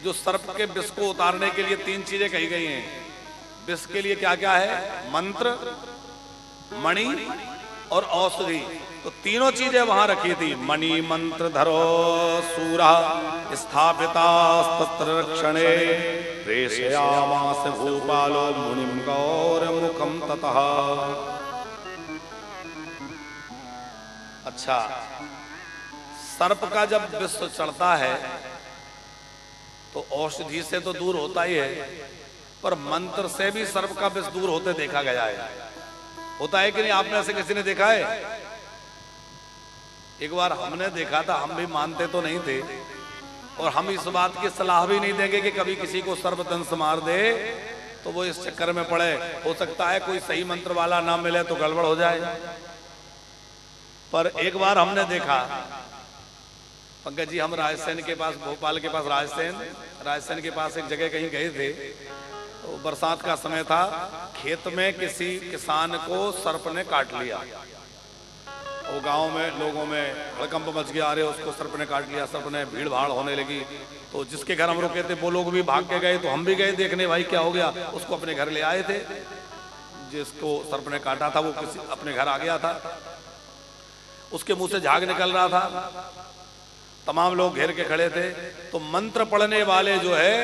जो सर्प के विष को उतारने के लिए 3 चीजें कही गई हैं। विष के लिए क्या क्या है? मंत्र, मणि और औषधि। तो तीनों चीजें वहां रखी थी। मणि मंत्र धरो सूरा स्थापिता तत्र रक्षणे प्रेषयामास भूपालो मुनिम गौर मुखम ततः। अच्छा, सर्प का जब विष चढ़ता है तो औषधि से तो दूर होता ही है, पर मंत्र से भी सर्प का विष दूर होते देखा गया है। होता है कि नहीं? आप में से किसी ने देखा है? एक बार हमने देखा था, हम भी मानते तो नहीं थे, और हम इस बात की सलाह भी नहीं देंगे कि कभी किसी को सर्प दंश मार दे तो वो इस चक्कर में पड़े। हो सकता है कोई सही मंत्र वाला ना मिले तो गड़बड़ हो जाए। पर एक बार हमने देखा, पंकज जी, हम राजसेन के पास, भोपाल के पास राजसेन के पास एक जगह कहीं गए थे, तो बरसात का समय था। खेत में किसी किसान को सर्प ने काट लिया। वो गांव में लोगों में हड़कंप मच गया, अरे उसको सर्प ने काट लिया, सर्प ने, भीड़ भाड़ होने लगी। तो जिसके घर हम रुके थे वो लोग भी भाग के गए, तो हम भी गए देखने, भाई क्या हो गया। उसको अपने घर ले आए थे। जिसको सर्प ने काटा था वो किसी अपने घर आ गया था, उसके मुंह से झाग निकल रहा था। तमाम लोग घेर के खड़े थे। तो मंत्र पढ़ने वाले जो है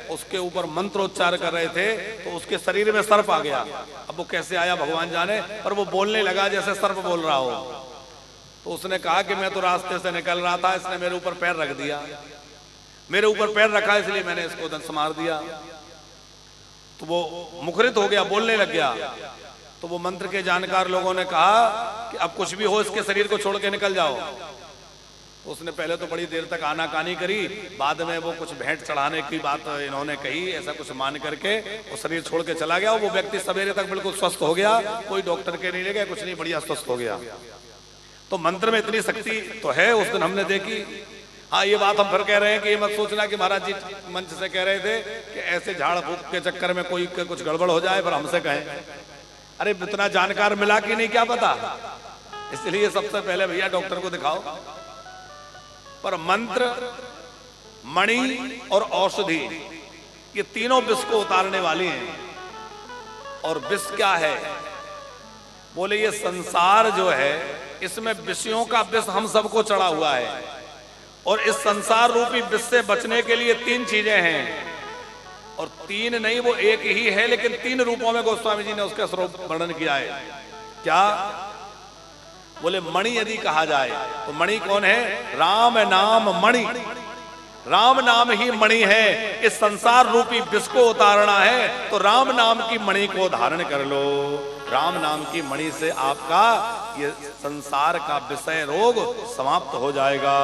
उसके ऊपर मंत्रोच्चार कर रहे थे, तो उसके शरीर में सर्प आ गया। अब वो कैसे आया भगवान जाने, पर वो बोलने लगा जैसे सर्प बोल रहा हो। तो उसने कहा कि मैं तो रास्ते से निकल रहा था, इसने मेरे ऊपर पैर रख दिया, मेरे ऊपर पैर रखा इसलिए मैंने इसको दंश मार दिया। तो वो मुखरित हो गया, बोलने लग गया। तो वो मंत्र के जानकार लोगों ने कहा कि अब कुछ भी हो, इसके शरीर को छोड़ के निकल जाओ। तो उसने पहले तो बड़ी देर तक आनाकानी करी, बाद में वो कुछ भेंट चढ़ाने की बात इन्होंने कही, ऐसा कुछ मान करके वो शरीर छोड़ के चला गया। वो व्यक्ति सवेरे तक बिल्कुल स्वस्थ हो गया, कोई डॉक्टर के नहीं ले गया, कुछ नहीं, बढ़िया स्वस्थ हो गया। तो मंत्र में इतनी शक्ति तो है, उस दिन हमने देखी। हाँ, ये बात हम फिर कह रहे हैं कि ये मत सोचना कि महाराज जी मंच से कह रहे थे कि ऐसे झाड़ फूक के चक्कर में कोई कुछ गड़बड़ हो जाए, पर हमसे कहें। अरे इतना जानकार मिला कि नहीं क्या पता, इसलिए सबसे पहले भैया डॉक्टर को दिखाओ। पर मंत्र, मणि और औषधि, ये तीनों विष को उतारने वाली हैं। और विष क्या है? बोले ये संसार जो है, इसमें विषयों का विष हम सबको चढ़ा हुआ है। और इस संसार रूपी विष से बचने के लिए 3 चीजें हैं। और 3 नहीं, वो एक ही है, लेकिन 3 रूपों में गोस्वामी जी ने उसका स्वरूप वर्णन किया है। क्या? बोले मणि यदि कहा जाए तो मणि कौन है? राम नाम मणि। राम नाम ही मणि है। इस संसार रूपी विष को उतारना है तो राम नाम की मणि को धारण कर लो। राम नाम की मणि से आपका ये संसार का विषय रोग समाप्त हो जाएगा।